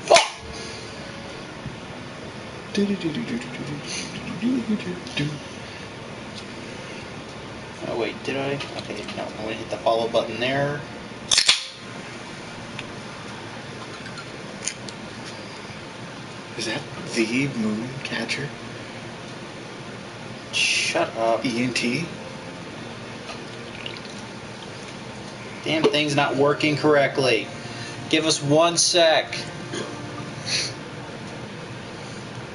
Fuck! Oh wait, did I? Okay, no, I'm gonna hit the follow button there. Is that the moon catcher? Shut up. ENT? Damn thing's not working correctly. Give us 1 sec.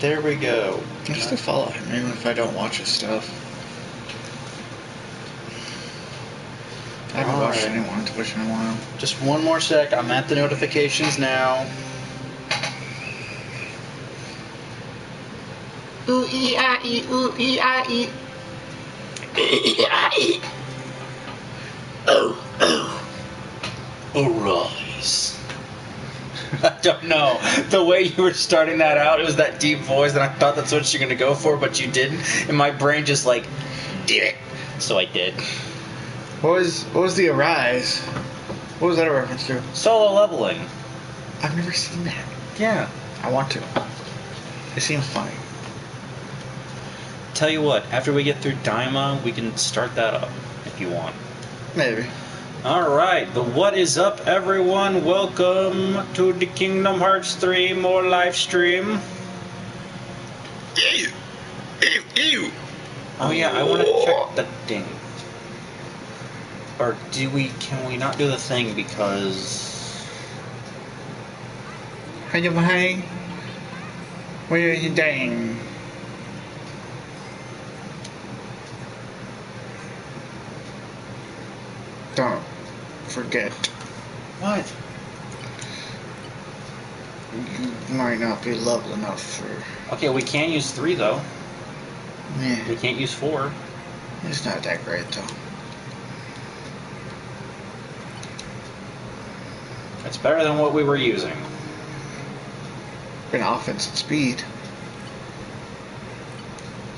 There we go. I used to follow him even if I don't watch his stuff. I haven't watched anyone on Twitch in a while. Just 1 more sec. I'm at the notifications now. Ooh ee ah ee, ooh ee ah ee. Arise. I don't know. The way you were starting that out, it was that deep voice, and I thought that's what you're going to go for, but you didn't. And my brain just like, did it. So I did. What was the Arise? What was that a reference to? Solo leveling. I've never seen that. Yeah. I want to. It seems funny. Tell you what, after we get through Daima, we can start that up if you want. Maybe. Alright, but what is up, everyone? Welcome to the Kingdom Hearts 3 more live stream. Ew. Ew. Oh yeah, I want to check the thing. Or can we not do the thing because... Hey, where are you doing? Don't forget. What? You might not be level enough for... Okay, we can use 3 though. Yeah. We can't use 4. It's not that great though. It's better than what we were using. In offense and speed.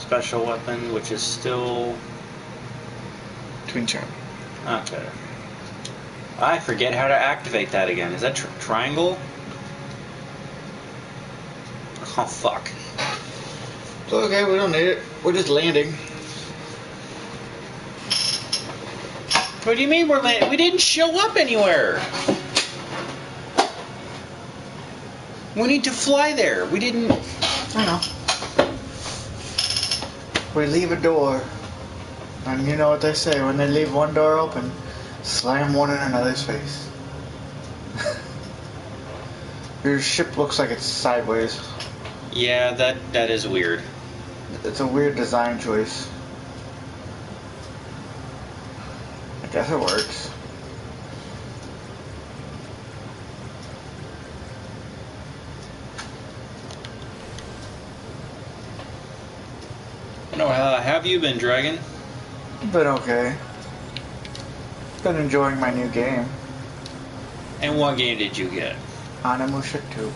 Special weapon, which is still... Twin Charm. Okay. I forget how to activate that again. Is that triangle? Oh, fuck. It's okay, we don't need it. We're just landing. What do you mean we're landing? We didn't show up anywhere. We need to fly there. We didn't... I know. We leave a door. And you know what they say, when they leave one door open, slam one in another's face. Your ship looks like it's sideways. Yeah, that is weird. It's a weird design choice. I guess it works. No, have you been, Dragon? But okay. Been enjoying my new game. And what game did you get? Onimusha 2.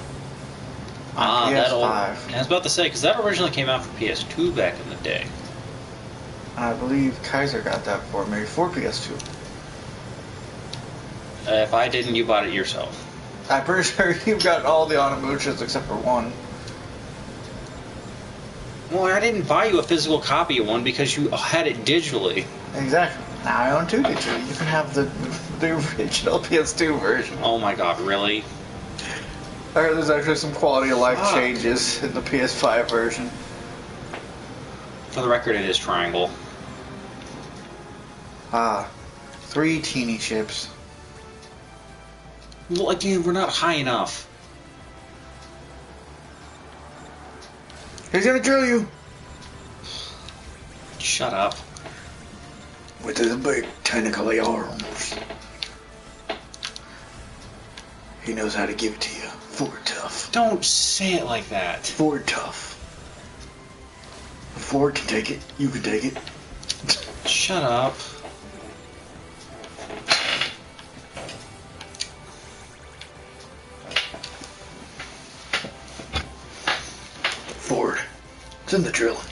Ah, PS5. I was about to say, because that originally came out for PS2 back in the day. I believe Kaiser got that for me for PS2. If I didn't, you bought it yourself. I'm pretty sure you got all the Onimushas except for one. Well, I didn't buy you a physical copy of one because you had it digitally. Exactly. Now I own 2 digitally. You can have the original PS2 version. Oh my god, really? I heard there's actually some quality of life changes in the PS5 version. For the record, it is triangle. 3 teeny ships. Well, again, we're not high enough. He's gonna drill you! Shut up. With his big tentacly arms. He knows how to give it to you. Ford tough. Don't say it like that. Ford tough. If Ford can take it, you can take it. Shut up. Ford. It's in the drilling.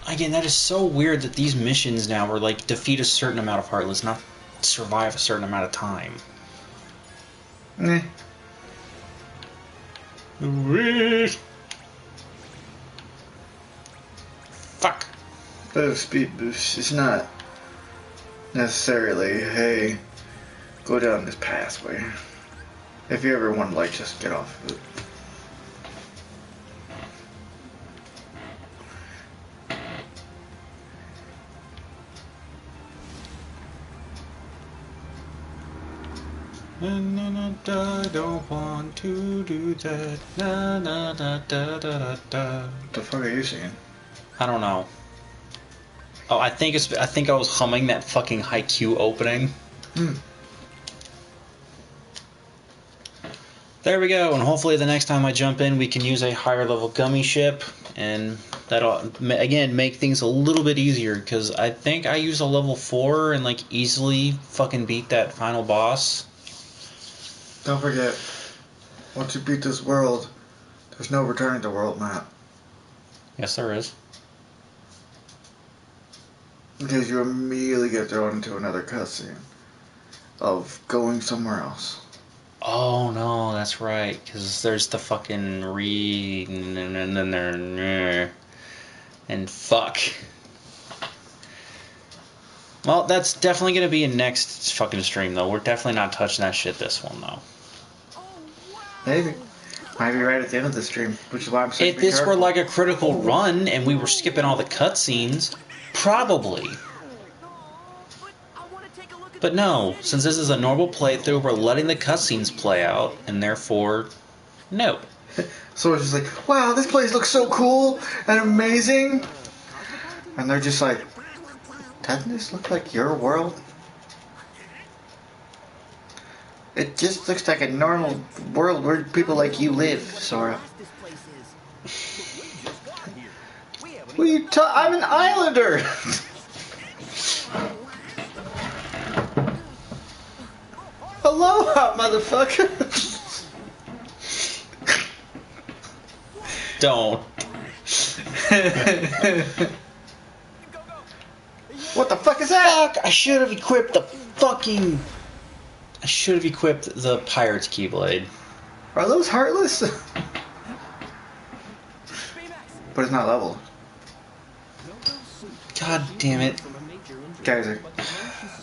Again, that is so weird that these missions now are like defeat a certain amount of Heartless. Not survive a certain amount of time. Eh. Fuck. The speed boost is not necessarily, hey, go down this pathway. If you ever want to, like, just get off of it. I don't want to do that. Na, na, na, da, da, da, da. What the fuck are you singing? I don't know. Oh, I think I was humming that fucking Haikyuu opening. There we go, and hopefully the next time I jump in, we can use a higher level gummy ship, and that'll again make things a little bit easier. Because I think I use a level 4 and like easily fucking beat that final boss. Don't forget, once you beat this world, there's no returning to world map. Yes, there is. Because you immediately get thrown into another cutscene of going somewhere else. Oh no, that's right. Because there's the fucking and then there and fuck. Well, that's definitely gonna be a next fucking stream though. We're definitely not touching that shit this one though. Maybe. Might be right at the end of the stream, which is why I'm saying. If this were like a critical run and we were skipping all the cutscenes, probably. But no, since this is a normal playthrough, we're letting the cutscenes play out, and therefore, no. So it's just like, wow, this place looks so cool and amazing. And they're just like, doesn't this look like your world? It just looks like a normal world where people like you live, Sora. What are you I'm an islander! Aloha, motherfucker! Don't. What the fuck is that? Fuck! I should have equipped the fucking... I should have equipped the Pirate's Keyblade. Are those heartless? But it's not leveled. God damn it. Geyser.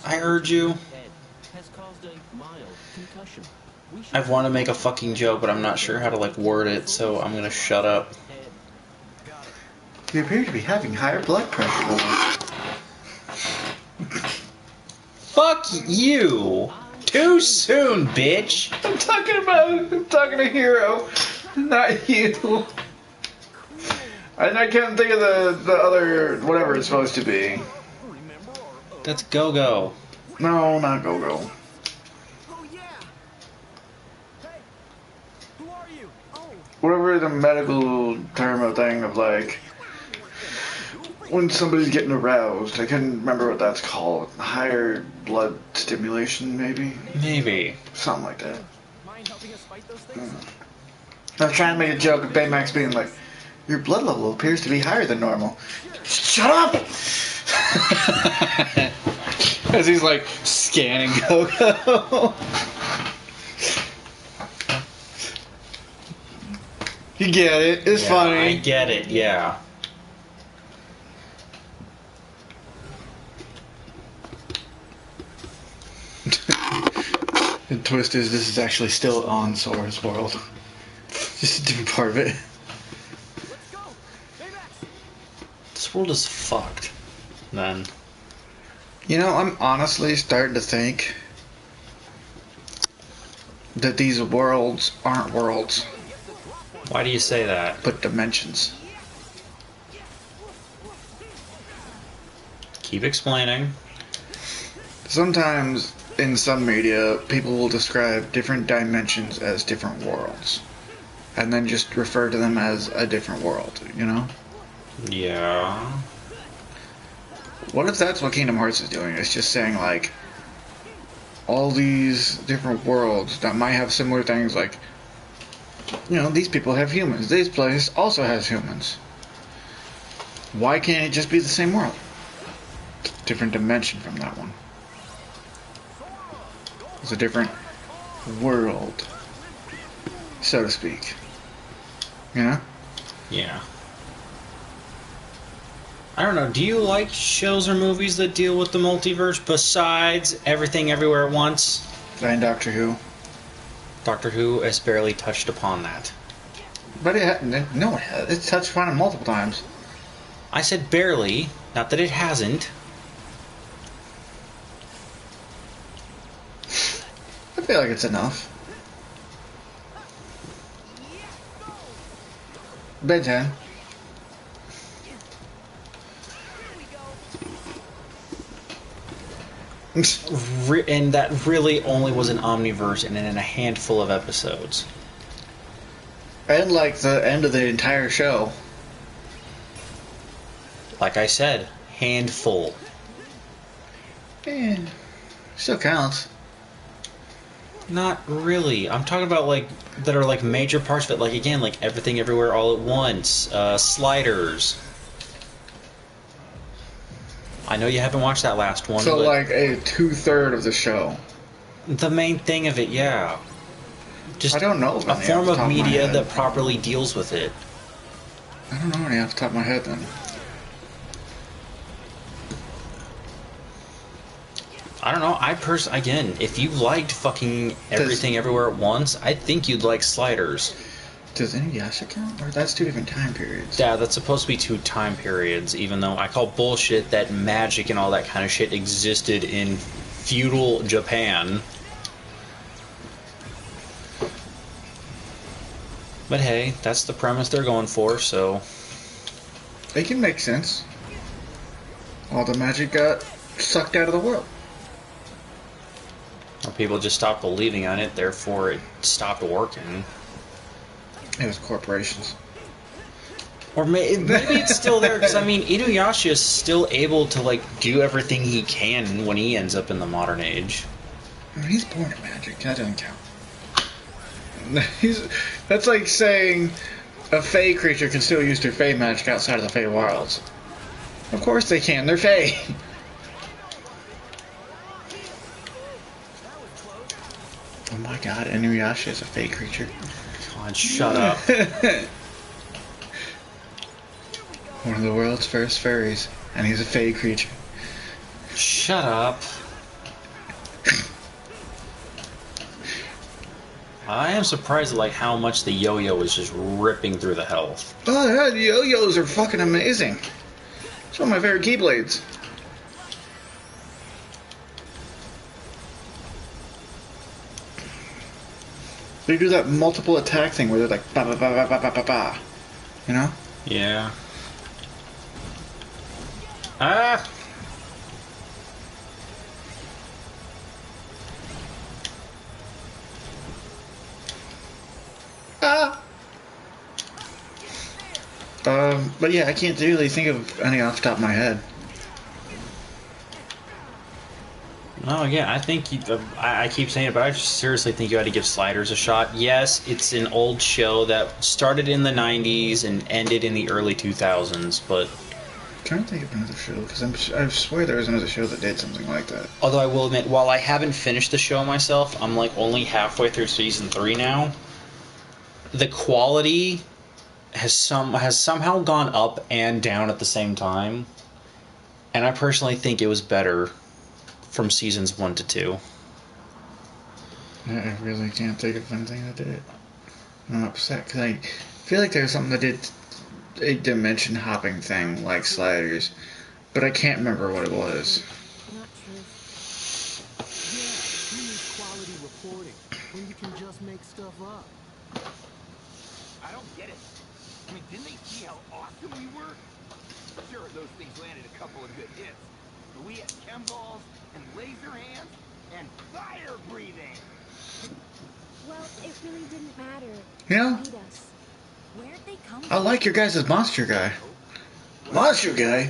I heard you. I want to make a fucking joke, but I'm not sure how to like word it, so I'm gonna shut up. You appear to be having higher blood pressure levels. Fuck you! Too soon, bitch! I'm talking to Hero, not you. And I can't think of the other, whatever it's supposed to be. That's Go-Go. No, not Go-Go. Whatever the medical term of thing of like, when somebody's getting aroused, I couldn't remember what that's called. Higher blood stimulation, maybe? Maybe. Something like that. I was trying to make a joke of Baymax being like, your blood level appears to be higher than normal. Shut up! As he's like scanning Go-Go. You get it. It's funny. I get it, yeah. The twist is this is actually still on Sora's world. Just a different part of it. This world is fucked. Then. You know, I'm honestly starting to think that these worlds aren't worlds, Why do you say that? but dimensions. Keep explaining. Sometimes in some media, people will describe different dimensions as different worlds, and then just refer to them as a different world, you know? Yeah. What if that's what Kingdom Hearts is doing? It's just saying, like, all these different worlds that might have similar things, like, you know, these people have humans. This place also has humans. Why can't it just be the same world? Different dimension from that one. It's a different world, so to speak. You know? Yeah. I don't know. Do you like shows or movies that deal with the multiverse besides Everything Everywhere at Once? And Doctor Who. Doctor Who has barely touched upon that. But it's touched upon it multiple times. I said barely, not that it hasn't. I feel like it's enough. Ben 10. And that really only was an omniverse and in a handful of episodes. And like the end of the entire show. Like I said, handful. Eh, still counts. Not really. I'm talking about like that are like major parts of it. Like again, like Everything Everywhere All at Once, Sliders. I know you haven't watched that last one. So but like a 2/3 of the show. the main thing of it, yeah. Just I don't know. a form of media that properly deals with it. I don't know any off the top of my head then. I don't know. Again, if you liked fucking Everything Everywhere at Once, I think you'd like Sliders. Does Inuyasha count? Or that's 2 different time periods? Yeah, that's supposed to be 2 time periods, even though I call bullshit that magic and all that kind of shit existed in feudal Japan. But hey, that's the premise they're going for, so... It can make sense. All the magic got sucked out of the world. Or people just stopped believing on it, therefore it stopped working. It was corporations. Or maybe it's still there, because I mean, Inuyasha is still able to like do everything he can when he ends up in the modern age. I mean, he's born in magic. That doesn't count. That's like saying a Fey creature can still use their Fey magic outside of the Fey wilds. Of course they can. They're Fey. Oh my god, Inuyasha is a Fey creature. God, shut up. One of the world's first furries, and he's a Fey creature. Shut up. I am surprised at like how much the yo-yo is just ripping through the health. Oh yeah, the yo-yos are fucking amazing. It's one of my favorite Keyblades. They do that multiple attack thing where they're like ba ba ba ba ba ba ba ba. You know? Yeah. Ah! Ah! But yeah, I can't really think of any off the top of my head. No, again, I think I keep saying it, but I seriously think you had to give Sliders a shot. Yes, it's an old show that started in the 90s and ended in the early 2000s, but... I'm trying to think of another show, because I swear there was another show that did something like that. Although I will admit, while I haven't finished the show myself, I'm like only halfway through season 3 now. The quality has somehow gone up and down at the same time, and I personally think it was better from seasons 1 to 2. I really can't think of anything that did it. I'm upset because I feel like there's something that did a dimension hopping thing like Sliders, but I can't remember what it was. Not true. Yeah, you need quality reporting when you can just make stuff up. I don't get it. I mean, didn't they see how awesome we were? Sure, those things landed a couple of good hits, but we had chem balls and laser hands and fire breathing. Well, it really didn't matter. You know, Beat us. Where'd they come I from? like your guys' monster guy. Monster guy?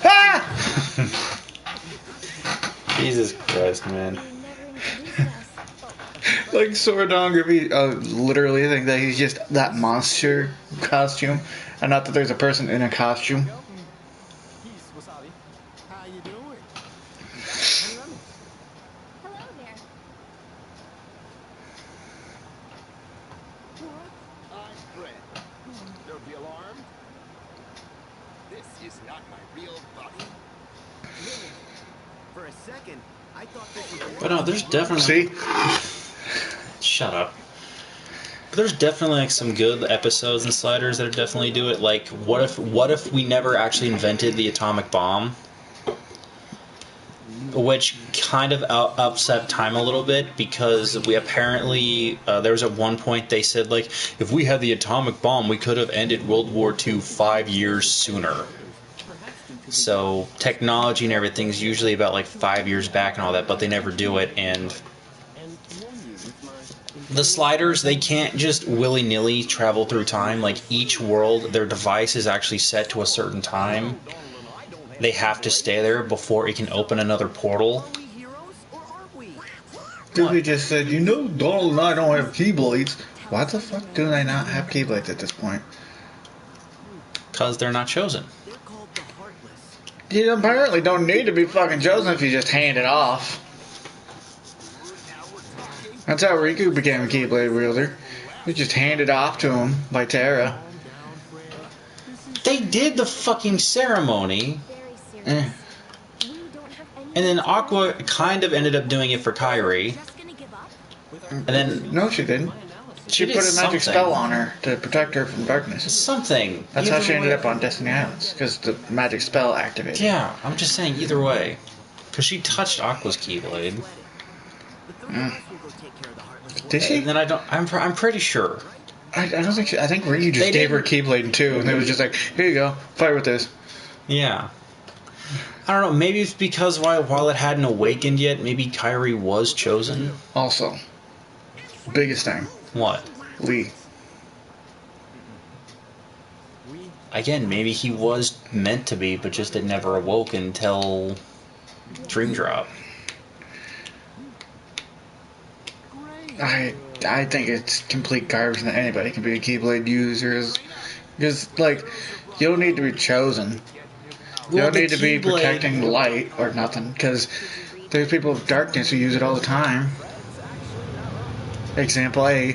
Ah! Jesus Christ, man. They never introduced us. Like Soradong literally think that he's just that monster costume, and not that there's a person in a costume. Peace, Wasabi. How you doing? Hello, there. I'm Fred. Don't be alarmed. This is not my real body. For a second, I thought this was But no, there's definitely. See? Shut up. But there's definitely like some good episodes in Sliders that definitely do it. Like, what if we never actually invented the atomic bomb? Which kind of upset time a little bit because we apparently there was at one point they said like if we had the atomic bomb we could have ended World War II 5 years sooner. So technology and everything's usually about like 5 years back and all that, but they never do it. And the Sliders, they can't just willy-nilly travel through time. Like each world, their device is actually set to a certain time. They have to stay there before it can open another portal. Are we heroes or aren't we? Doobie just said, you know Donald and I don't have Keyblades. Why the fuck do they not have Keyblades at this point? Because they're not chosen. They're called the Heartless. You apparently don't need to be fucking chosen if you just hand it off. That's how Riku became a Keyblade wielder. You just hand it off to him by Terra. They did the fucking ceremony, Very serious. We don't have any. and then Aqua kind of ended up doing it for Kairi, Just gonna give up? and then No, she didn't. She did put a magic something. spell on her to protect her from darkness. something. That's how Either she ended way- up on Destiny Islands, because the magic spell activated. Yeah, I'm just saying either way. Because she touched Aqua's Keyblade. The three of us will go take care of the Heartless. Did she? And then I'm pretty sure. I don't think she. I think Ryu just They gave her didn't- Keyblade too, and it was just like, here you go, fight with this. Yeah. I don't know, maybe it's because while it hadn't awakened yet, maybe Kairi was chosen. Also, biggest thing, What? Lee. Again, maybe he was meant to be, but just it never awoke until Dream Drop. I think it's complete garbage that anybody can be a Keyblade user. Because, like, you don't need to be chosen. You Well, don't the need to be Keyblade- protecting light or nothing. Because there's people of darkness who use it all the time. Example A,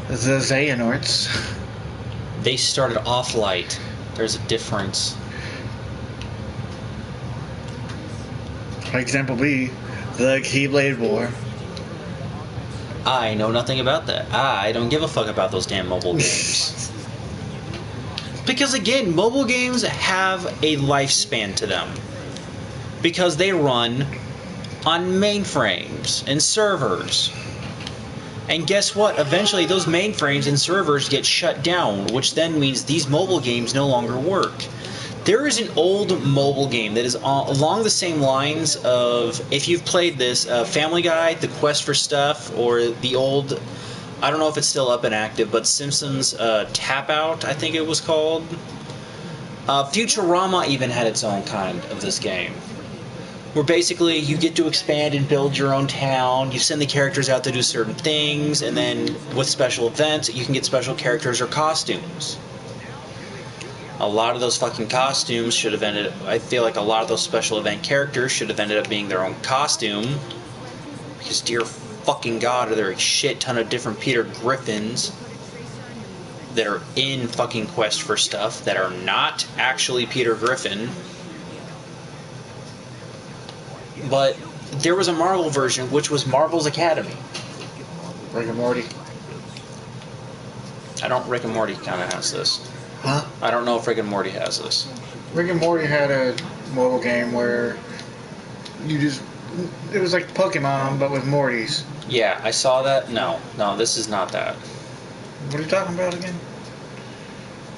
the Xehanorts. They started off light. There's a difference. Example B, the Keyblade War. I know nothing about that. I don't give a fuck about those damn mobile games. Because again, mobile games have a lifespan to them. Because they run on mainframes and servers. And guess what? Eventually those mainframes and servers get shut down, which then means these mobile games no longer work. There is an old mobile game that is along the same lines of, if you've played this, Family Guy, The Quest for Stuff, or the old, I don't know if it's still up and active, but Simpsons Tap Out, I think it was called. Futurama even had its own kind of this game. Where basically you get to expand and build your own town, you send the characters out to do certain things, and then with special events, you can get special characters or costumes. A lot of those fucking costumes should have ended. I feel like a lot of those special event characters should have ended up being their own costume. Because dear fucking god, are there a shit ton of different Peter Griffins that are in fucking Quest for Stuff that are not actually Peter Griffin. But there was a Marvel version, which was Marvel's Academy. Rick and Morty. I don't. Rick and Morty kind of has this. Huh? I don't know if Rick and Morty has this. Rick and Morty had a mobile game where you just... It was like Pokemon, but with Mortys. Yeah, I saw that. No, this is not that. What are you talking about again?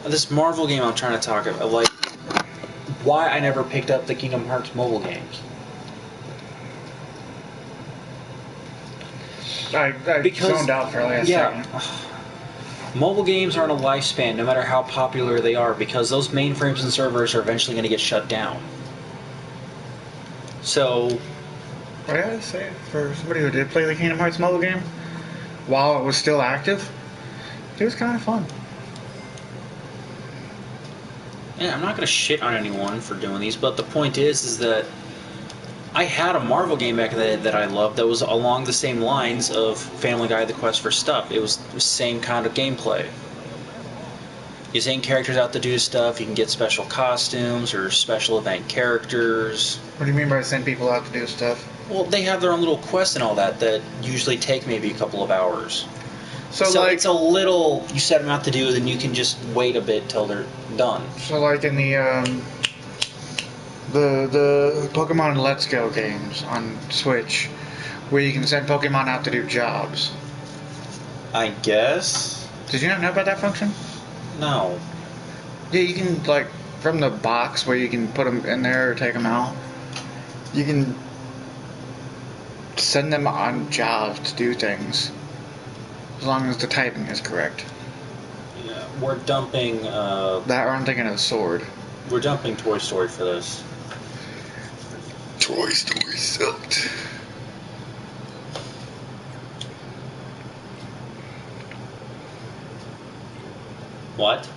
This Marvel game I'm trying to talk about, like, why I never picked up the Kingdom Hearts mobile games. I Because- zoned out for a last Yeah. second. Mobile games are on a lifespan, no matter how popular they are, because those mainframes and servers are eventually going to get shut down. So, I gotta say, for somebody who did play the Kingdom Hearts mobile game, while it was still active, it was kind of fun. yeah, I'm not going to shit on anyone for doing these, but the point is that I had a Marvel game back then that I loved that was along the same lines of Family Guy: The Quest for Stuff. It was the same kind of gameplay. You send characters out to do stuff. You can get special costumes or special event characters. What do you mean by send people out to do stuff? Well, they have their own little quests and all that that usually take maybe a couple of hours. So So like, it's a little, you set them out to do, then you can just wait a bit till they're done. so like in the Pokemon Let's Go games on Switch, where you can send Pokemon out to do jobs. I guess? Did you not know about that function? No. Yeah, you can, like, from the box where you can put them in there or take them out, you can send them on jobs to do things, as long as the typing is correct. Yeah, we're dumping, That, or I'm thinking of Sword. we're dumping Toy Story for this. Toy Story sucked. What?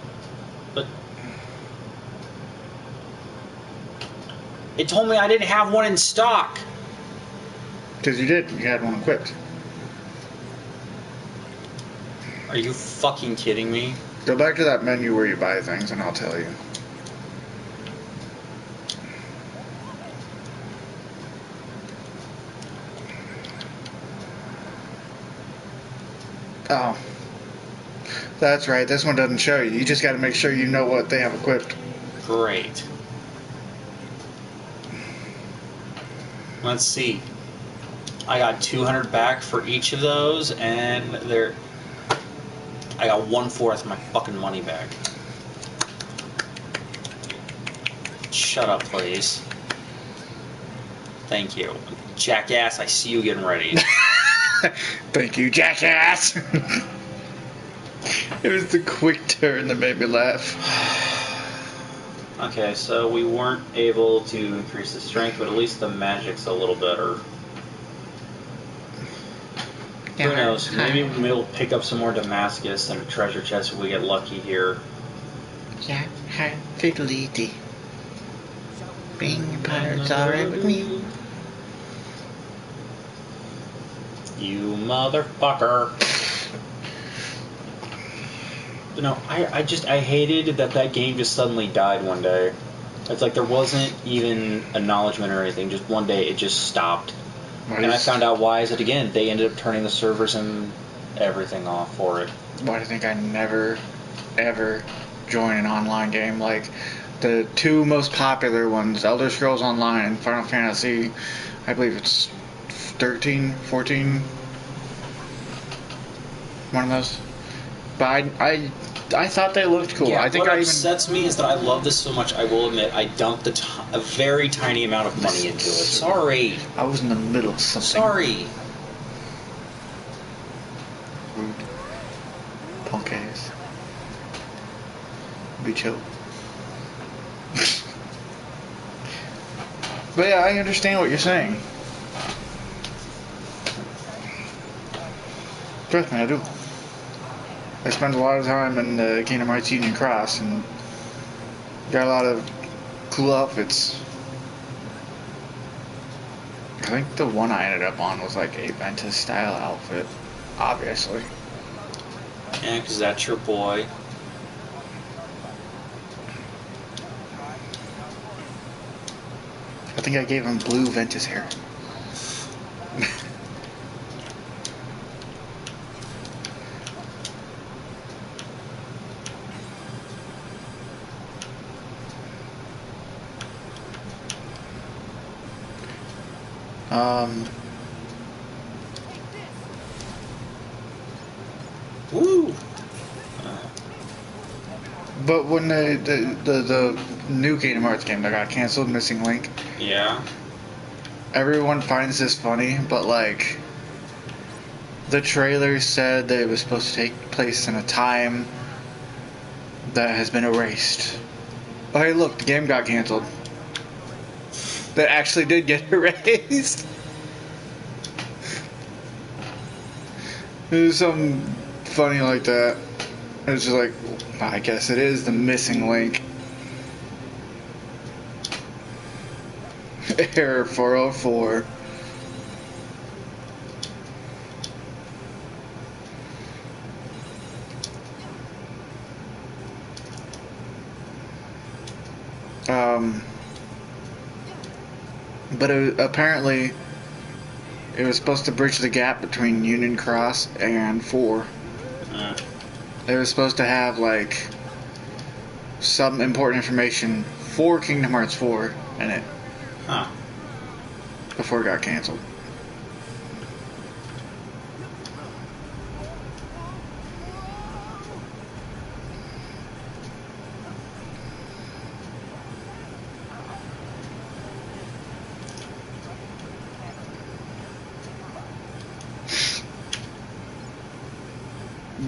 But it told me I didn't have one in stock. Because you did, you had one equipped. Are you fucking kidding me? Go back to that menu where you buy things and I'll tell you. Oh. That's right, this one doesn't show you. You just gotta make sure you know what they have equipped. Great. Let's see. I got 200 back for each of those, and I got 1/4 of my fucking money back. Shut up, please. Thank you. Jackass, I see you getting ready. Thank you, jackass! It was the quick turn that made me laugh. Okay, so we weren't able to increase the strength, but at least the magic's a little better. Who knows? Maybe we'll pick up some more Damascus and a treasure chest if we get lucky here. Yeah, hi, fiddly-dee. Being a pirate's alright with me. You motherfucker. But no, I hated that game just suddenly died one day. It's like there wasn't even acknowledgement or anything. Just one day it just stopped. And I found out why is it again. They ended up turning the servers and everything off for it. Why do you think I never, ever join an online game? Like, the two most popular ones, Elder Scrolls Online and Final Fantasy, I believe it's 13, 14, one of those. But I thought they looked cool. Yeah, I think what I even... upsets me is that I love this so much. I will admit I dumped a very tiny amount of money into it. Sorry. I was in the middle of something. Sorry. Rude. Punk ass. Be chill. But yeah, I understand what you're saying. Trust me, I do. I spend a lot of time in the Kingdom Hearts Union Cross and got a lot of cool outfits. I think the one I ended up on was like a Ventus style outfit, obviously. Yeah, because that's your boy. I think I gave him blue Ventus hair. Woo! But when the new Kingdom Hearts game that got canceled, Missing Link, Yeah. everyone finds this funny, but like, the trailer said that it was supposed to take place in a time that has been erased. Oh, hey, look, the game got canceled. That actually did get erased. There's something funny like that. It's just like, I guess it is the Missing Link. Error 404. But apparently it was supposed to bridge the gap between Union Cross and 4. It was supposed to have like some important information for Kingdom Hearts 4 in it Huh. before it got canceled.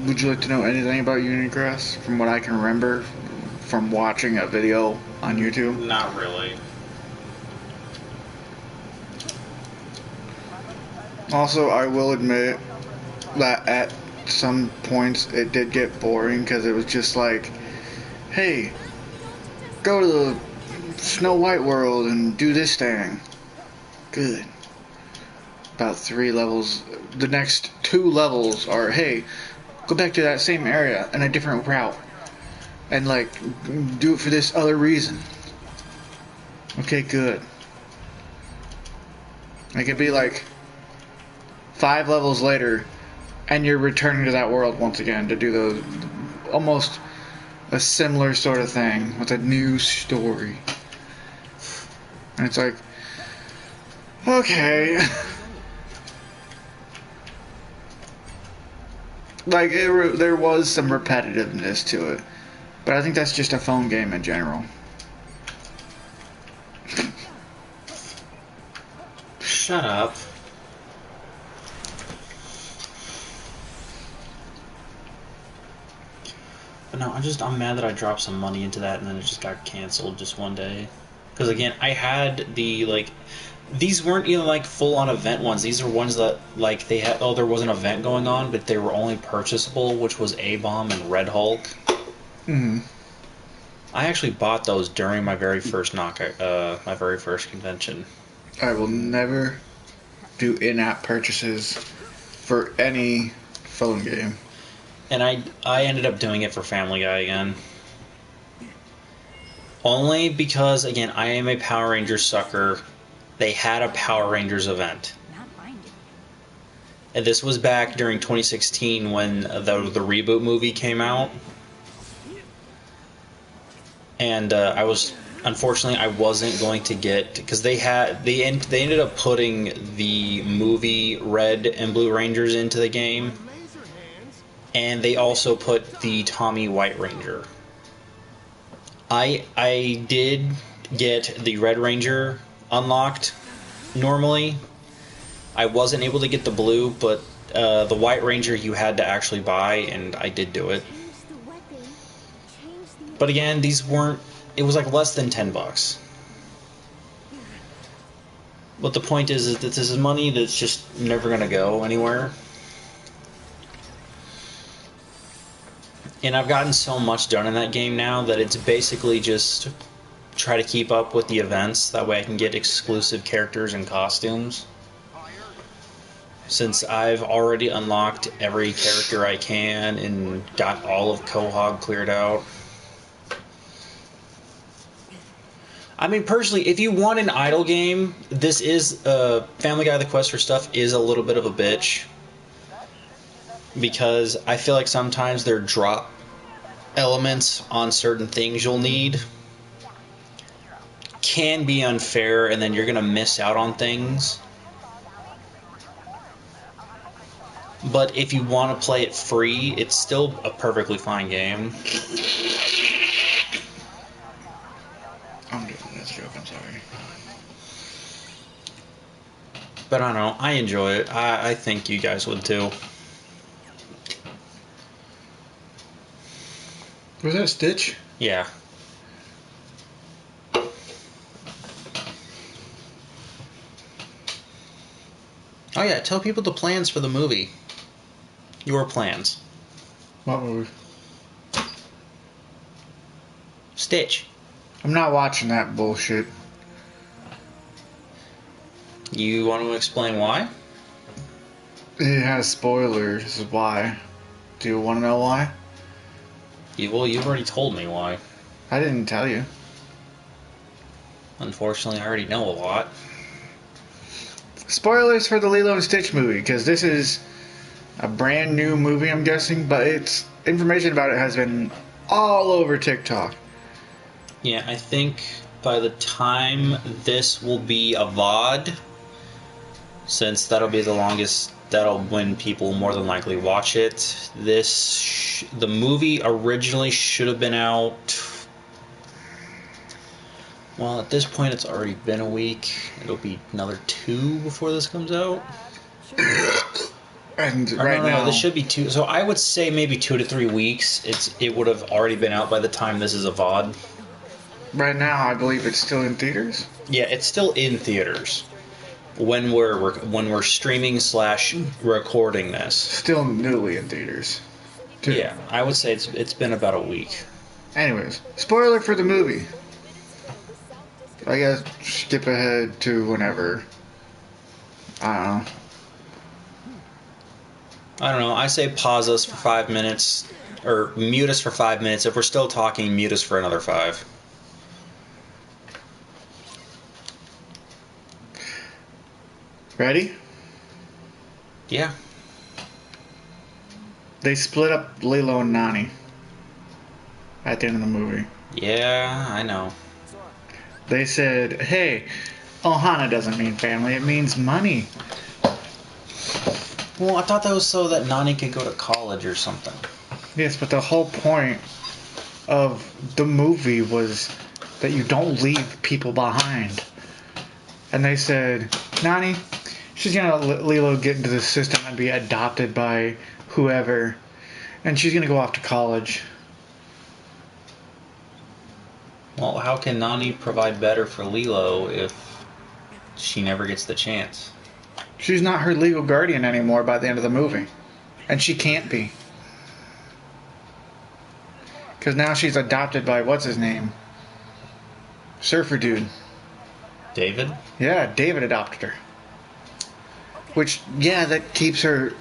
Would you like to know anything about Union Cross? From what I can remember from watching a video on YouTube. Not really. Also, I will admit that at some points it did get boring because it was just like, hey, go to the Snow White world and do this thing. Good. About 3 levels. The next 2 levels are, hey, go back to that same area in a different route. And, like, do it for this other reason. Okay, good. It could be, like, 5 levels later, and you're returning to that world once again to do those... almost a similar sort of thing with a new story. And it's like... okay... like, there was some repetitiveness to it. But I think that's just a phone game in general. Shut up. But no, I'm mad that I dropped some money into that and then it just got canceled just one day. Because again, I had the, like... These weren't even like full-on event ones. These are ones that like they had. Oh, there was an event going on, but they were only purchasable, which was A-Bomb and Red Hulk. Mm-hmm. I actually bought those during my very first my very first convention. I will never do in-app purchases for any phone game. And I ended up doing it for Family Guy again. Only because again I am a Power Rangers sucker. They had a Power Rangers event. And this was back during 2016 when the reboot movie came out. And unfortunately I wasn't going to get, because they ended up putting the movie Red and Blue Rangers into the game. And they also put the Tommy White Ranger. I did get the Red Ranger unlocked normally. I wasn't able to get the blue, but the White Ranger you had to actually buy, and I did do it. But again, these weren't... It was like less than $10. But the point is that this is money that's just never going to go anywhere. And I've gotten so much done in that game now that it's basically just try to keep up with the events. That way I can get exclusive characters and costumes. Since I've already unlocked every character I can and got all of Quahog cleared out. I mean, personally, if you want an idle game, this is Family Guy: The Quest for Stuff is a little bit of a bitch. Because I feel like sometimes there drop elements on certain things you'll need. Can be unfair, and then you're going to miss out on things. But if you want to play it free, it's still a perfectly fine game. I'm doing this joke, I'm sorry. But I don't know, I enjoy it. I think you guys would too. Was that Stitch? Yeah. Oh yeah, tell people the plans for the movie. Your plans. What movie? Stitch. I'm not watching that bullshit. You want to explain why? It has spoilers. Why? Do you want to know why? Well, you've already told me why. I didn't tell you. Unfortunately, I already know a lot. Spoilers for the Lilo and Stitch movie, because this is a brand new movie, I'm guessing, but it's information about it has been all over TikTok. Yeah, I think by the time this will be a VOD, since that'll be the longest, that'll when people more than likely watch it. The movie originally should have been out. Well, at this point, it's already been a week. It'll be another 2 before this comes out. And Or right now, this should be 2. So I would say maybe 2 to 3 weeks. It would have already been out by the time this is a VOD. right now, I believe it's still in theaters. Yeah, it's still in theaters when we're streaming / recording this. Still newly in theaters. too. Yeah, I would say it's been about a week. Anyways, spoiler for the movie. I guess skip ahead to whenever. I I don't know. I say pause us for 5 minutes, or mute us for 5 minutes. If we're still talking, mute us for another 5. Ready? Yeah. They split up Lilo and Nani at the end of the movie. Yeah, I know. They said, hey, Ohana doesn't mean family, it means money. Well, I thought that was so that Nani could go to college or something. Yes, but the whole point of the movie was that you don't leave people behind. And they said, Nani, she's gonna let Lilo get into the system and be adopted by whoever. And she's gonna go off to college. Well, how can Nani provide better for Lilo if she never gets the chance? She's not her legal guardian anymore by the end of the movie. And she can't be. Because now she's adopted by, what's his name? Surfer dude. David? Yeah, David adopted her. Which, yeah, that keeps her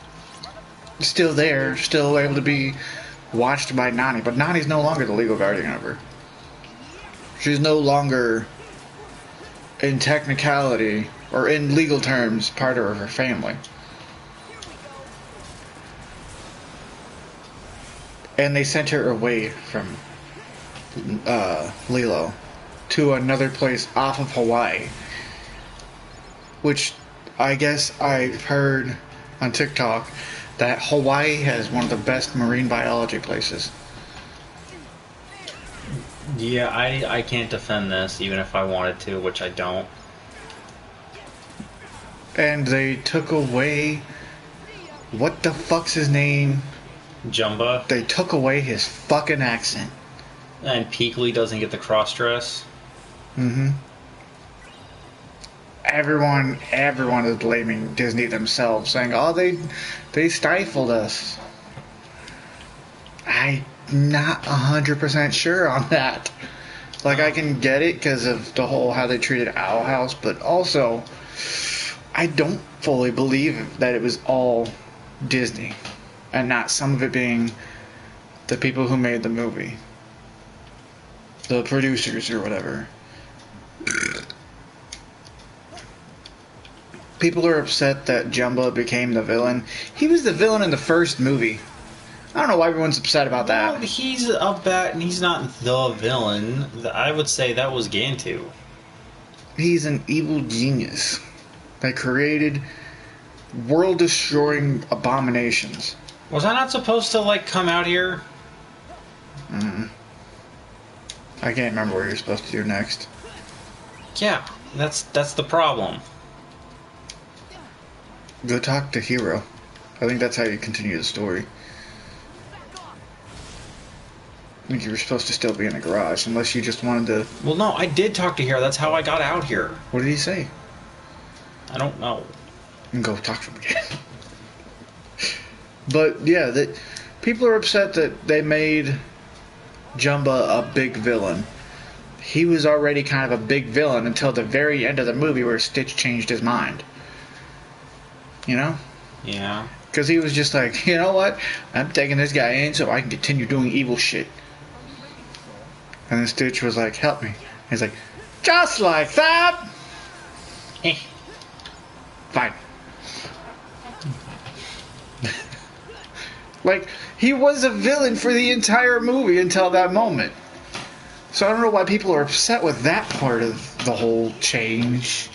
still there, still able to be watched by Nani. But Nani's no longer the legal guardian of her. She's no longer, in technicality, or in legal terms, part of her family. And they sent her away from Lilo to another place off of Hawaii. Which I guess I've heard on TikTok that Hawaii has one of the best marine biology places. Yeah, I can't defend this, even if I wanted to, which I don't. And they took away... What the fuck's his name? Jumba. They took away his fucking accent. And Peakley doesn't get the cross dress. Mm-hmm. Everyone is blaming Disney themselves, saying, "Oh, they stifled us." I'm not 100% sure on that. Like, I can get it because of the whole how they treated Owl House, but also I don't fully believe that it was all Disney, and not some of it being the people who made the movie, the producers or whatever. People are upset that Jumba became the villain. He was the villain in the first movie. I don't know why everyone's upset about that. Well, he's a bat, and he's not the villain. I would say that was Gantu. He's an evil genius that created world-destroying abominations. Was I not supposed to, like, come out here? I can't remember what you're supposed to do next. Yeah, that's the problem. Go talk to Hero. I think that's how you continue the story. I think you were supposed to still be in the garage, unless you just wanted to... Well, no, I did talk to Hero. That's how I got out here. What did he say? I don't know. And go talk to him again. But, yeah, that people are upset that they made Jumba a big villain. he was already kind of a big villain until the very end of the movie where Stitch changed his mind. You know? Yeah. Because he was just like, you know what? I'm taking this guy in so I can continue doing evil shit. And then Stitch was like, help me. He's like, just like that! Fine. Like, he was a villain for the entire movie until that moment. So I don't know why people are upset with that part of the whole change.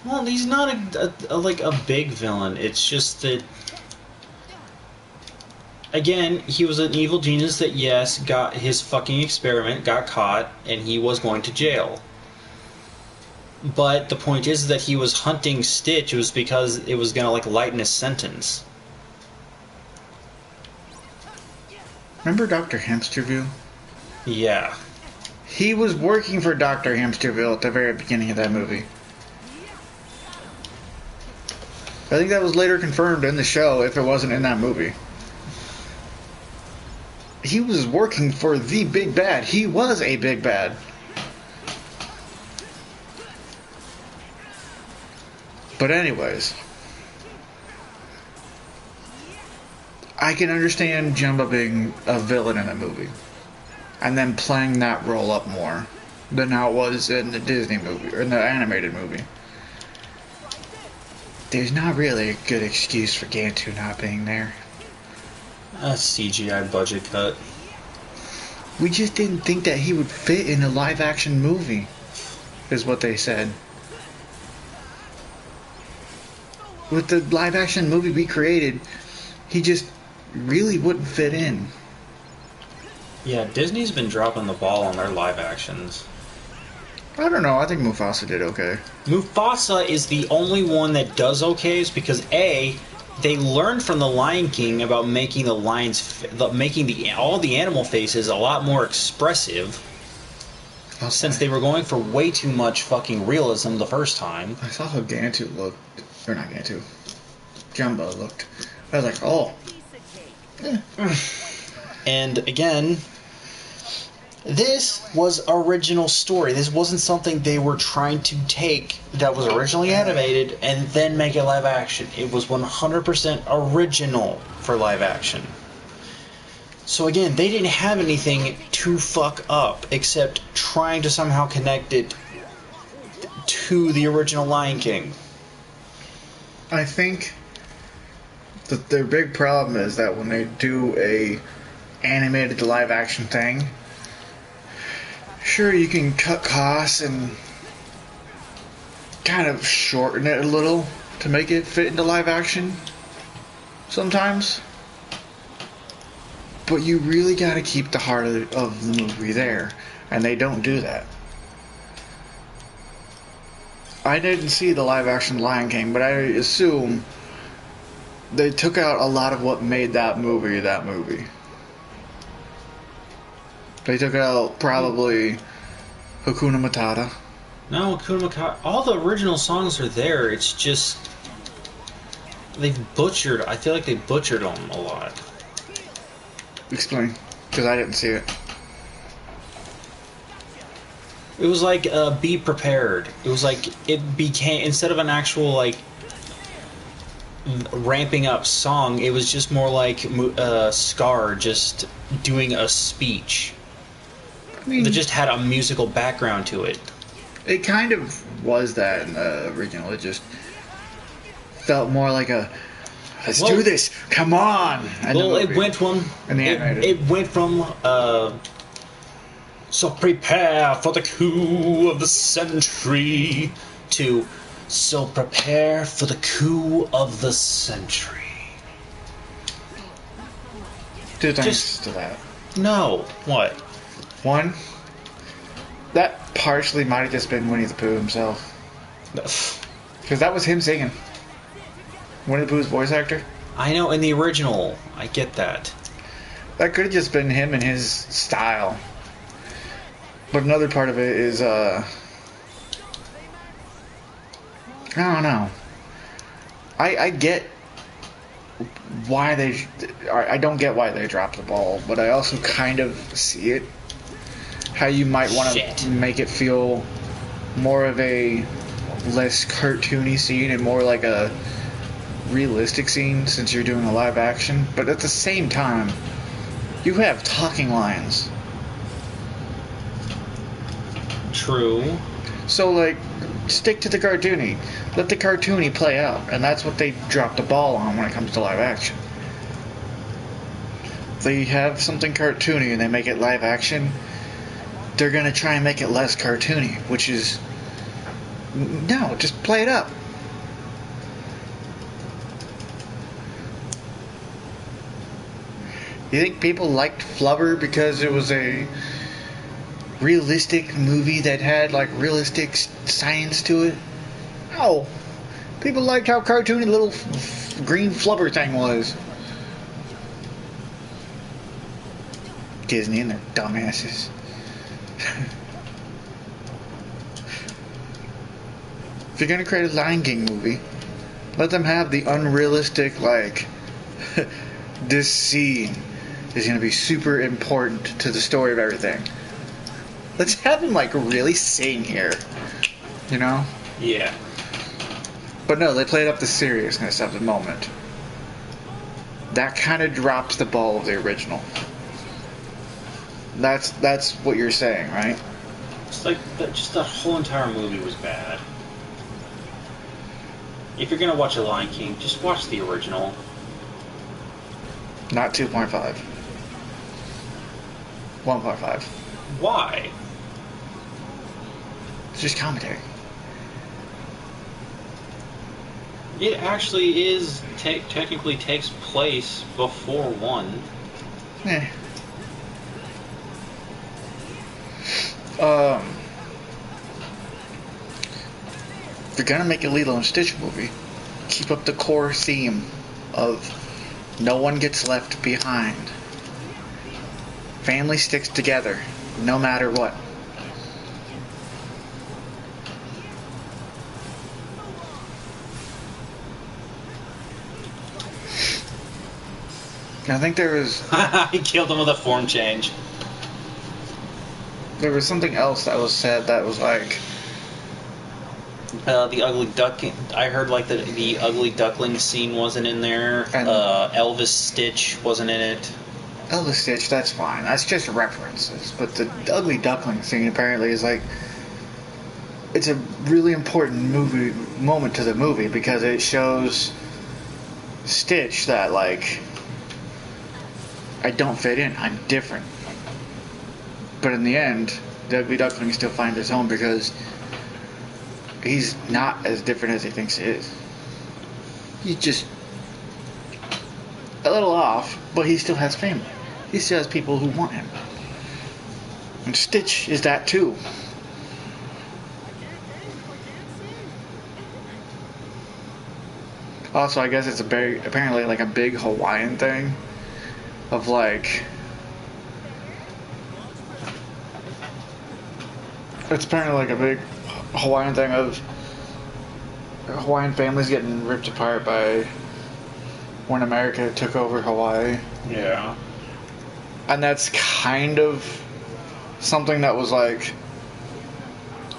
Well, he's not a big villain. It's just that, again, he was an evil genius that, yes, got his fucking experiment, got caught, and he was going to jail. But the point is that he was hunting Stitch. It was because it was going to, like, lighten his sentence. Remember Dr. Hamsterville? Yeah. He was working for Dr. Hamsterville at the very beginning of that movie. I think that was later confirmed in the show if it wasn't in that movie. He was working for the big bad. He was a big bad. But anyways, I can understand Jumba being a villain in a movie and then playing that role up more than how it was in the Disney movie or in the animated movie. There's not really a good excuse for Gantu not being there. A CGI budget cut. We just didn't think that he would fit in a live action movie, is what they said. With the live action movie we created, he just really wouldn't fit in. Yeah, Disney's been dropping the ball on their live actions. I don't know, I think Mufasa did okay. Mufasa is the only one that does okay, is because A, they learned from the Lion King about making the lions, making all the animal faces a lot more expressive, since they were going for way too much fucking realism the first time. I saw how Gantu looked, or not Gantu, Jumbo looked. I was like, oh. And again, this was original story. This wasn't something they were trying to take that was originally animated and then make it live action. It was 100% original for live action. So again, they didn't have anything to fuck up except trying to somehow connect it to the original Lion King. I think that their big problem is that when they do a animated live action thing, sure, you can cut costs and kind of shorten it a little to make it fit into live action sometimes. But you really got to keep the heart of the movie there, and they don't do that. I didn't see the live action Lion King, but I assume they took out a lot of what made that movie that movie. They took out probably Hakuna Matata. No, Hakuna Matata. All the original songs are there. It's just they've butchered. I feel like they butchered them a lot. Explain, because I didn't see it. It was like Be Prepared. It was like it became, instead of an actual like ramping up song, it was just more like Scar just doing a speech. I mean, That just had a musical background to it. it kind of was that in the original. It just felt more like a let's do this, come on. Well, it went from And the animated. it went from so prepare for the coup of the century to so prepare for the coup of the century. Two things just- to that. No, what? One, that partially might have just been Winnie the Pooh himself. Because that was him singing. Winnie the Pooh's voice actor. I know in the original, I get that. That could have just been him and his style. But another part of it is, I don't know. I get why I don't get why they dropped the ball, but I also kind of see it. how you might want Shit. to make it feel more of a less cartoony scene and more like a realistic scene since you're doing a live action, but at the same time, you have talking lines. True. So, like, stick to the cartoony. Let the cartoony play out. And that's what they drop the ball on when it comes to live action. They have something cartoony and they make it live action. They're going to try and make it less cartoony, which is... No, just play it up. You think people liked Flubber because it was a realistic movie that had like realistic science to it? No. People liked how cartoony little green Flubber thing was. Disney and their dumbasses. If you're gonna create a Lion King movie, let them have the unrealistic, like, this scene is gonna be super important to the story of everything. Let's have him, like, really sing here. You know? Yeah. But no, they played up the seriousness of the moment. That kind of drops the ball of the original. That's what you're saying, right? It's like just the whole entire movie was bad. If you're gonna watch a Lion King, just watch the original. Not 2.5. 1.5. Why? It's just commentary. It actually is technically takes place before 1. Eh. If you're gonna make a Lilo and Stitch movie, keep up the core theme of no one gets left behind. Family sticks together, no matter what. I think there was He killed him with a form change. there was something else that was said that was like, The ugly duck. I heard like the ugly duckling scene wasn't in there. And- Elvis Stitch wasn't in it. Elvis Stitch, that's fine. That's just references. But the ugly duckling scene apparently is like, it's a really important moment to the movie because it shows Stitch that, like, I don't fit in. I'm different. But in the end, the ugly duckling still finds his home because he's not as different as he thinks he is. He's just a little off, but he still has family. He still has people who want him. And Stitch is that too. Also, I guess it's apparently like a big Hawaiian thing of like, it's apparently like a big Hawaiian thing of Hawaiian families getting ripped apart by when America took over Hawaii. Yeah. And that's kind of something that was like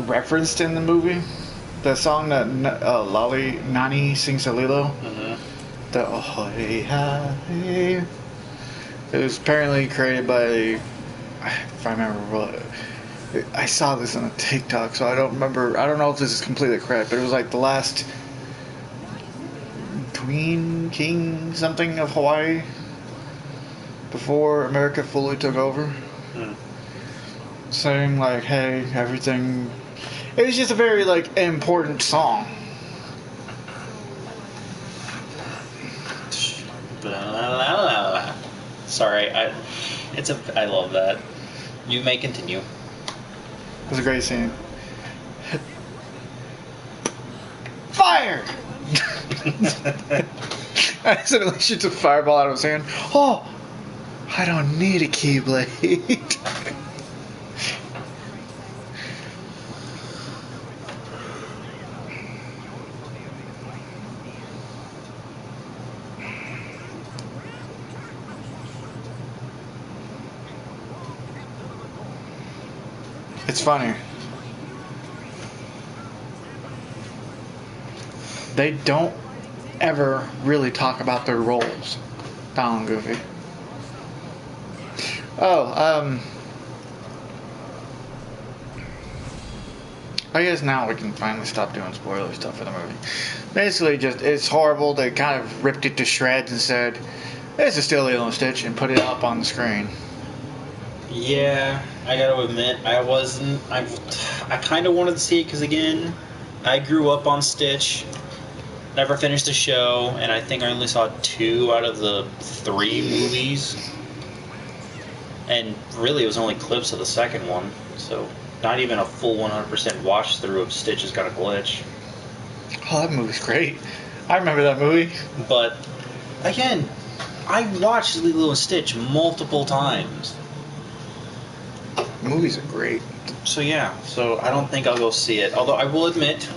referenced in the movie. The song that Lali Nani sings to Lilo. Mm-hmm. The Ohoi Hai. It was apparently created by, if I remember what, I saw this on a TikTok, so I don't remember. I don't know if this is completely correct, but it was like the last Queen, King, something of Hawaii before America fully took over. Saying like, hey, everything. It was just a very like important song. Sorry, I love that. You may continue. It was a great scene. Fire! I accidentally shoots a fireball out of his hand. Oh! I don't need a keyblade. It's funny. They don't ever really talk about their roles. Donald and Goofy. Oh, I guess now we can finally stop doing spoiler stuff for the movie. Basically, just it's horrible. They kind of ripped it to shreds and said, "This is still Lilo and Stitch," and put it up on the screen. Yeah, I gotta admit, I wasn't. I kind of wanted to see it because, again, I grew up on Stitch, never finished the show, and I think I only saw 2 out of the 3 movies. And really, it was only clips of the second one, so not even a full 100% watch through of Stitch Has Got a Glitch. Oh, that movie's great. I remember that movie. But, again, I watched Lilo and Stitch multiple times. Movies are great. So yeah, so I don't think I'll go see it. Although I will admit,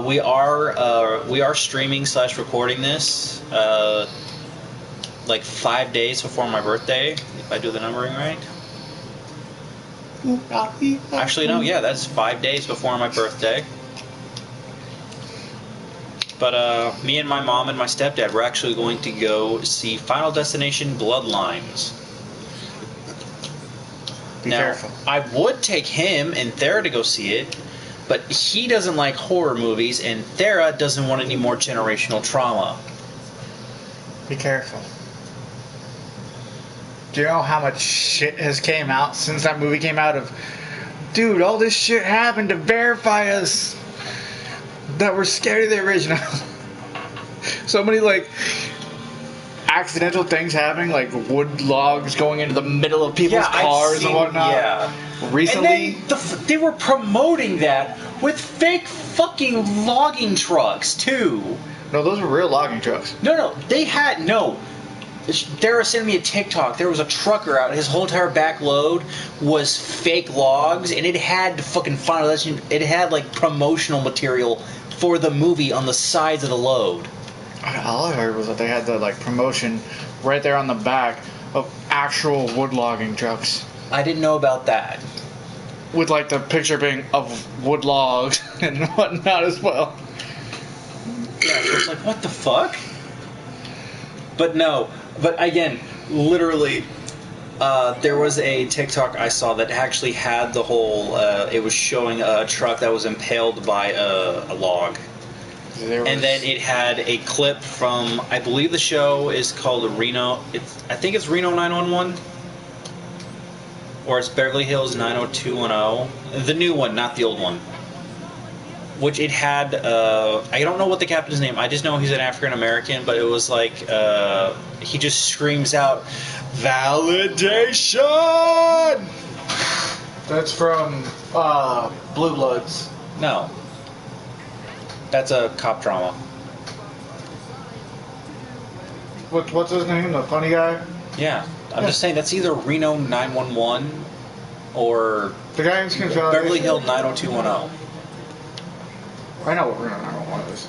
we are streaming / recording this like 5 days before my birthday, if I do the numbering right. Actually, no, yeah, that's 5 days before my birthday. But me and my mom and my stepdad were actually going to go see Final Destination Bloodlines. Be Now, careful. I would take him and Thera to go see it, but he doesn't like horror movies, and Thera doesn't want any more generational trauma. Be careful. Do you know how much shit has came out since that movie came out of, dude, all this shit happened to verify us that we're scared of the original. So many, like, accidental things happening, like wood logs going into the middle of people's cars and whatnot. Yeah. Recently, And then they were promoting that with fake fucking logging trucks, too. no, those were real logging trucks. No, they had, no. Thera sent me a TikTok. There was a trucker out. His whole entire back load was fake logs, and it had fucking Final Destination. It had like promotional material for the movie on the sides of the load. All I heard was that they had the like promotion right there on the back of actual wood logging trucks, I didn't know about that. with like the picture being of wood logs and whatnot as well. Yeah, so it's like, what the fuck? But no. But again, literally, there was a TikTok I saw that actually had the whole. It was showing a truck that was impaled by a log. And then it had a clip from, I believe the show is called Reno. I think it's Reno 911, or it's Beverly Hills 90210. The new one, not the old one. Which it had. I don't know what the captain's name. I just know he's an African American. But it was like he just screams out, "Validation!" That's from Blue Bloods. No. That's a cop drama. What's his name? The funny guy? Yeah. I'm just saying that's either Reno 911 or The guy in Skin Beverly Hills 90210. I know what Reno 911 is.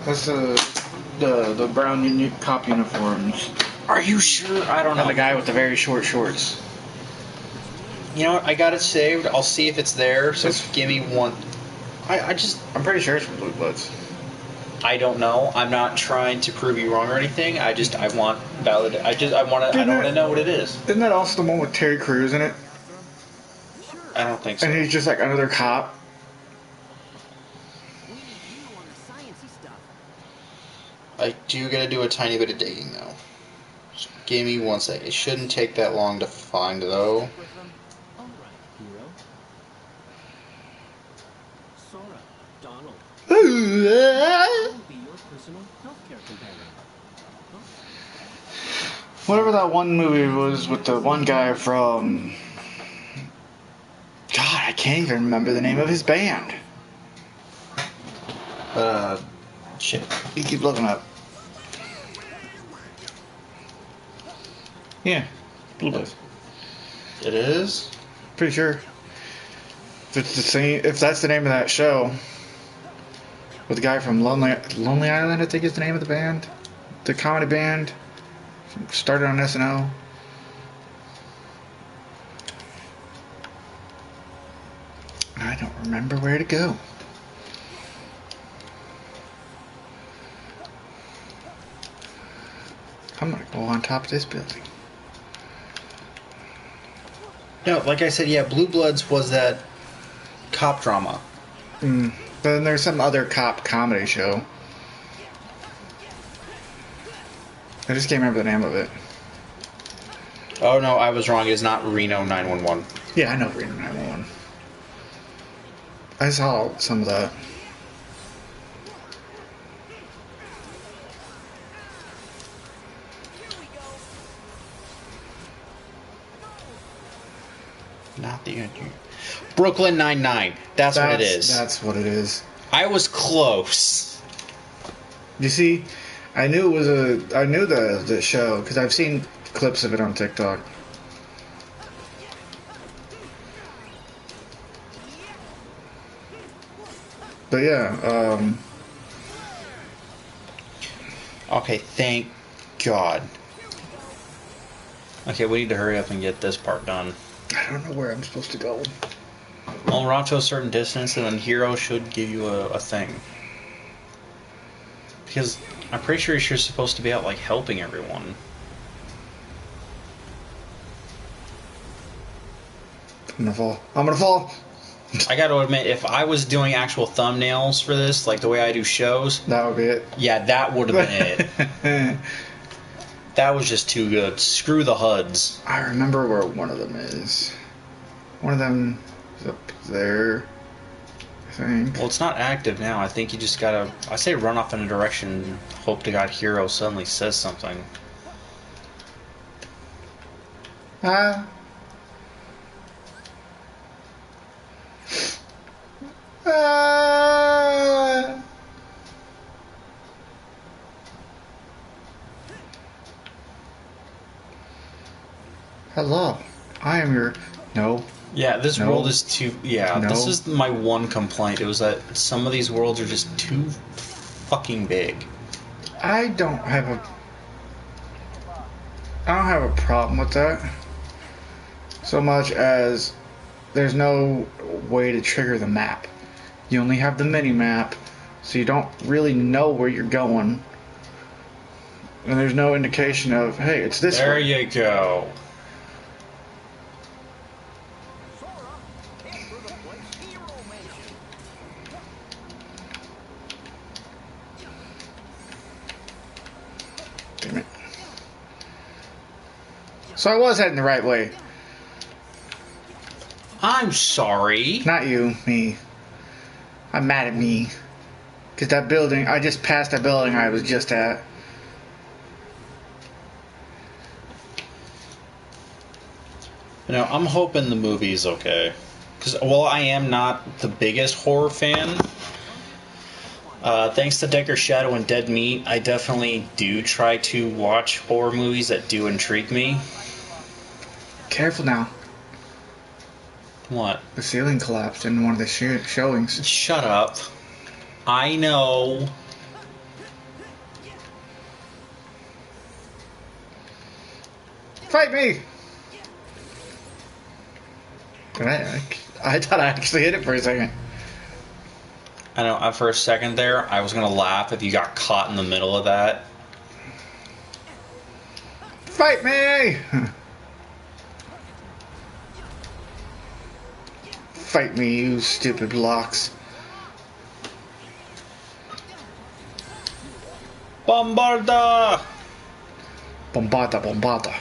That's the brown cop uniforms. Are you sure? I don't know. And the guy with the very short shorts. You know what? I got it saved. I'll see if it's there. So It's- give me one. I'm pretty sure it's from Blue Bloods. I don't know. I'm not trying to prove you wrong or anything. I want valid. I don't want to know what it is. Isn't that also the one with Terry Crews in it? I don't think so. And he's just like another cop. We need you on the sciencey stuff. I do gotta do a tiny bit of digging though. Just give me one second. It shouldn't take that long to find though. With them. All right, hero. Sora, Donald. I'll be your personal healthcare companion. Whatever that one movie was with the one guy from. God, I can't even remember the name of his band. Shit. You keep looking up. Yeah, Blue Bloods. It is? Pretty sure. If it's the same, if that's the name of that show, with the guy from Lonely Island, I think is the name of the band, the comedy band, started on SNL. remember where to go. I'm gonna go on top of this building. No, like I said, yeah, Blue Bloods was that cop drama. But then there's some other cop comedy show. I just can't remember the name of it. Oh no, I was wrong. It's not Reno 911. Yeah, I know Reno 911. I saw some of that. Not the Brooklyn Nine-Nine. That's what it is. That's what it is. I was close. You see, I knew it was I knew the show because I've seen clips of it on TikTok. But yeah, Okay, thank God. Okay, we need to hurry up and get this part done. I don't know where I'm supposed to go. I'll run to a certain distance, and then Hero should give you a thing. Because I'm pretty sure you're supposed to be out, like, helping everyone. I'm gonna fall. I'm gonna fall. I gotta admit, if I was doing actual thumbnails for this, like the way I do shows, That would be it. yeah, that would have been it. That was just too good. Screw the HUDs. I remember where one of them is. One of them is up there, I think. Well, it's not active now. I think you just gotta, I say run off in a direction and hope to God Hero suddenly says something. Ah. Ah. Hello. I am your... No. Yeah, this No. world is too, yeah, No. this is my one complaint. It was that some of these worlds are just too fucking big. I don't have a problem with that. So much as there's no way to trigger the map. You only have the mini map, so you don't really know where you're going. And there's no indication of, hey, it's this There way. you go. Sora, head for the place Hero mentioned. Damn it. So I was heading the right way. I'm sorry. Not you, me. I'm mad at me. Because that building, I just passed that building I was just at. You know, I'm hoping the movie's okay. Because while I am not the biggest horror fan, thanks to Decker Shadow and Dead Meat, I definitely do try to watch horror movies that do intrigue me. Careful now. What? The ceiling collapsed in one of the showings. Shut up. I know. Fight me! I thought I actually hit it for a second. I know, for a second there, I was going to laugh if you got caught in the middle of that. Fight me! Fight me, you stupid blocks. Bombarda! Bombata, bombata.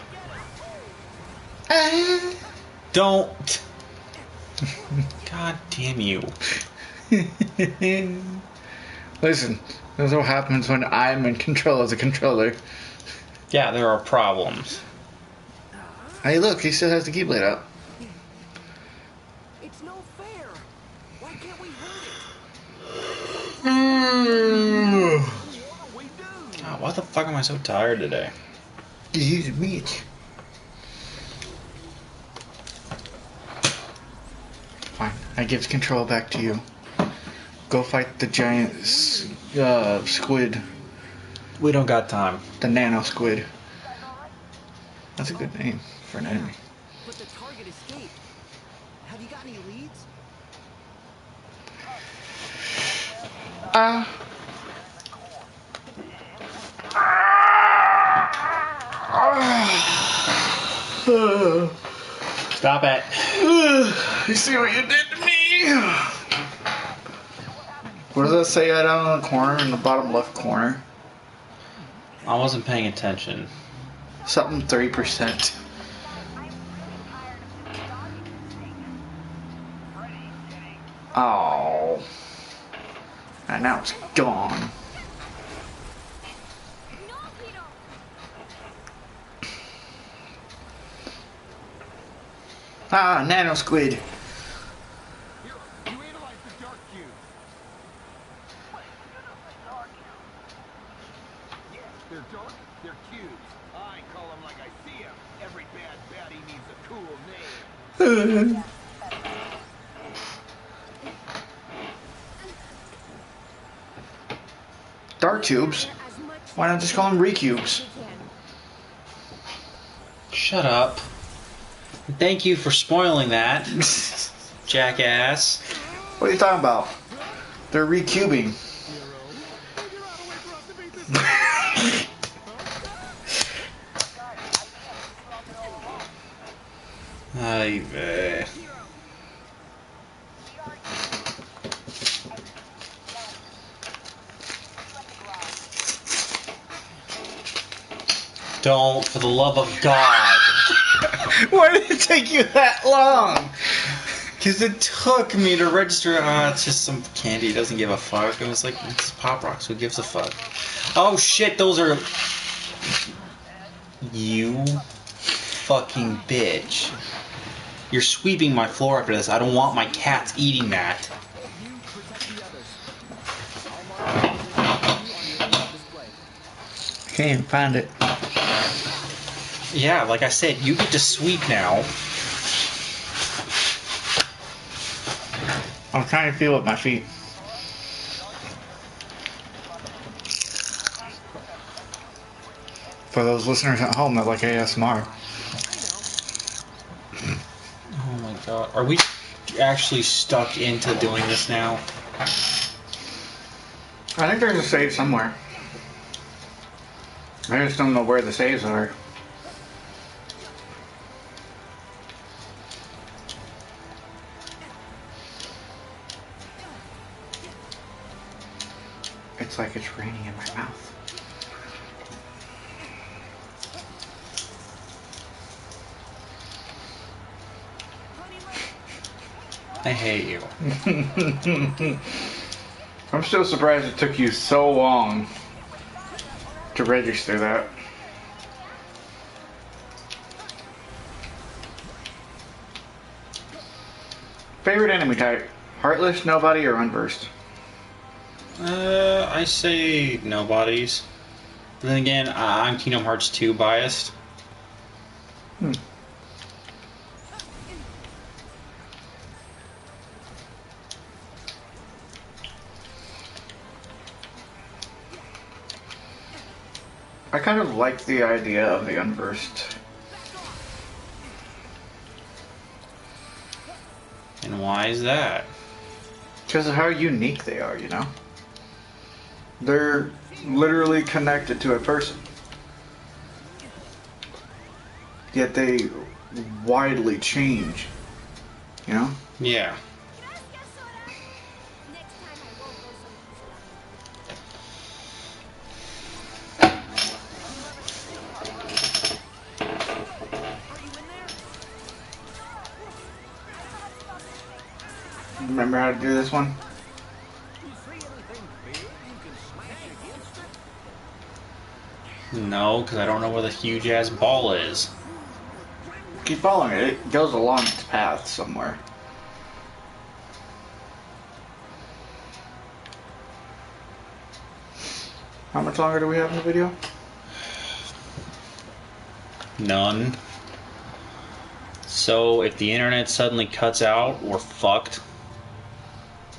Don't. God damn you. Listen, that's what happens when I'm in control as a controller. Yeah, there are problems. Hey, look, he still has the keyblade up. It's no fair. Why can't we hurt it? We do. God, why the fuck am I so tired today? He's a bitch. Fine, I give control back to you. Go fight the giant squid, We don't got time. the nano squid. That's a good name for an enemy. But the target escaped. Have you got any leads? Stop it. You see what you did to me? What does that say down in the corner, in the bottom left corner? I wasn't paying attention. Something 3%. Oh. And now it's gone. Ah, nano squid. Here, you analyze the dark cube. Yeah, they're dark, they're cubes. I call them like I see them. Every bad baddie needs a cool name. Dark tubes? Why not just call them recubes? Shut up. Thank you for spoiling that, jackass. What are you talking about? They're recubing. Ay, vey. Don't, for the love of God. Why did it take you that long? Because it took me to register. It's just some candy. It doesn't give a fuck. It was like, it's Pop Rocks. Who gives a fuck? Oh shit, those are. You fucking bitch. You're sweeping my floor after this. I don't want my cats eating that. Can't even find it. Yeah, like I said, you get to sweep now. I'm trying to feel with my feet. For those listeners at home that like ASMR. Oh my god. Are we actually stuck into doing this now? I think there's a save somewhere. I just don't know where the saves are. It's like it's raining in my mouth. I hate you. I'm still surprised it took you so long to register that. Favorite enemy type? Heartless, nobody, or unversed? I say nobodies. But then again, I'm Kingdom Hearts 2 biased. I kind of like the idea of the unversed. And why is that? Because of how unique they are, you know? They're literally connected to a person. Yet they widely change, you know? Yeah. Remember how to do this one? No, because I don't know where the huge ass ball is. Keep following it. It goes along its path somewhere. How much longer do we have in the video? None. So if the internet suddenly cuts out, we're fucked.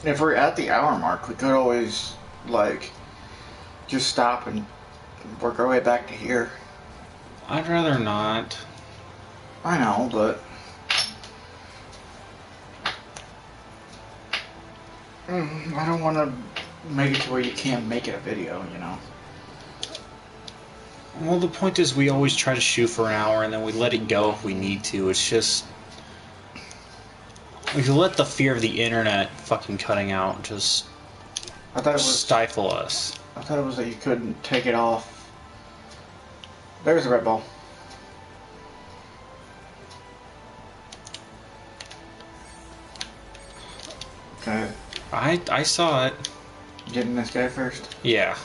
If we're at the hour mark, we could always, like, just stop and work our way back to here. I'd rather not. I know, but... I don't want to make it to where you can't make it a video, you know. Well, the point is we always try to shoot for an hour and then we let it go if we need to. It's just... If you let the fear of the internet fucking cutting out just I thought it was stifle us. I thought it was that you couldn't take it off. There's a red ball. Okay, I saw it. getting this guy first. Yeah.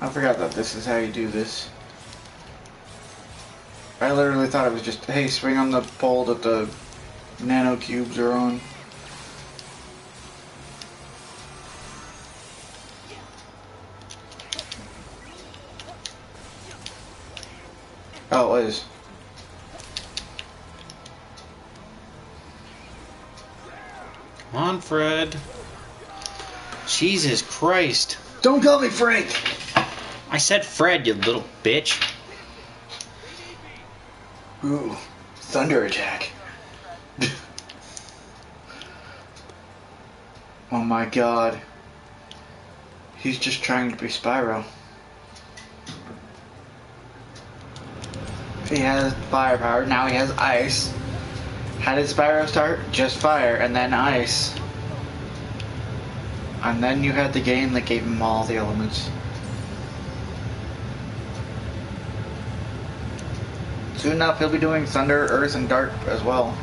I forgot that this is how you do this. I literally thought it was just, hey, swing on the pole that the nano cubes are on. Oh, it is. Come on, Fred. Jesus Christ. Don't call me Frank! I said Fred, you little bitch. Ooh, thunder attack. Oh my god. He's just trying to be Spyro. He has firepower, now he has ice. How did Spyro start? Just fire and then ice. And then you had the game that gave him all the elements. Soon enough he'll be doing Thunder, Earth, and Dark as well.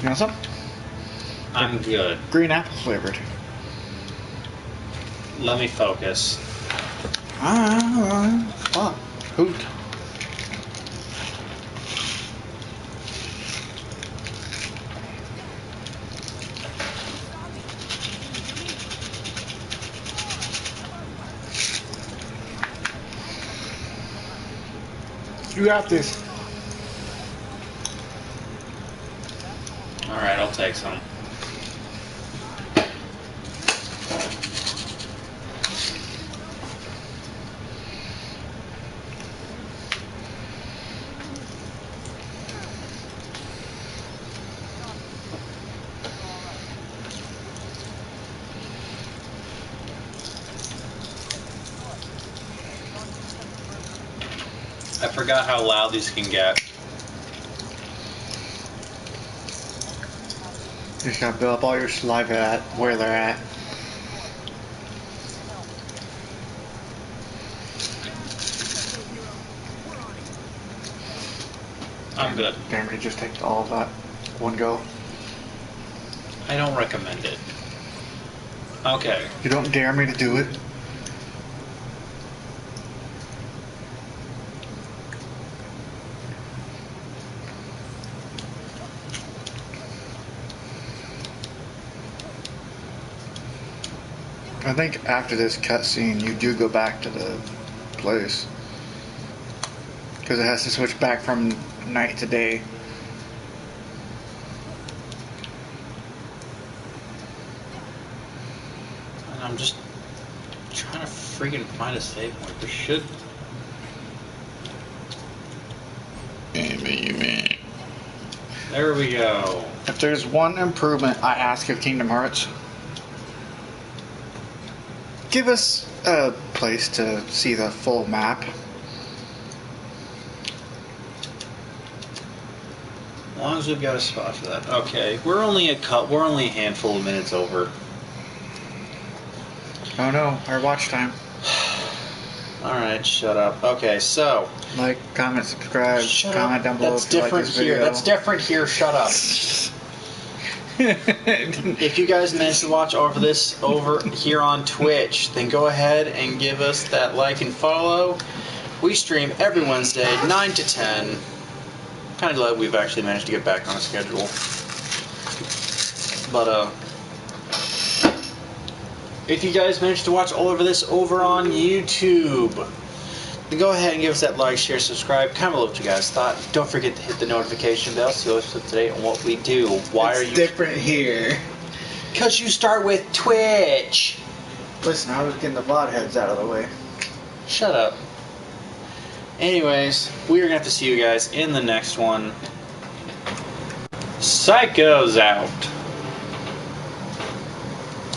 You want some? I'm good. Green apple flavored. Let me focus. Fuck. Hoot. You got this. Alright, I'll take some. I forgot how loud these can get. You just gotta build up all your saliva at where they're at. I'm good. Dare me to just take all of that one go. I don't recommend it. Okay. You don't dare me to do it. I think after this cutscene, you do go back to the place. Because it has to switch back from night to day. And I'm just trying to freaking find a save point. We should. There we go. If there's one improvement I ask of Kingdom Hearts, give us a place to see the full map. As long as we've got a spot for that. Okay, we're only a handful of minutes over. Oh no, our watch time. Alright, shut up. Okay, so Like, comment, subscribe, shut comment up. down below That's if you like different this here. video. That's different here. Shut up. If you guys managed to watch over this over here on Twitch, then go ahead and give us that like and follow. We stream every Wednesday, 9 to 10. Kind of glad we've actually managed to get back on a schedule. But, If you guys managed to watch all of this over on YouTube, then go ahead and give us that like, share, subscribe, comment below what you guys thought. Don't forget to hit the notification bell so you'll be up to date on what we do. Why It's are you? different here. Because you start with Twitch. Listen, I was getting the VOD heads out of the way. Shut up. Anyways, we are going to have to see you guys in the next one. Psycho's out.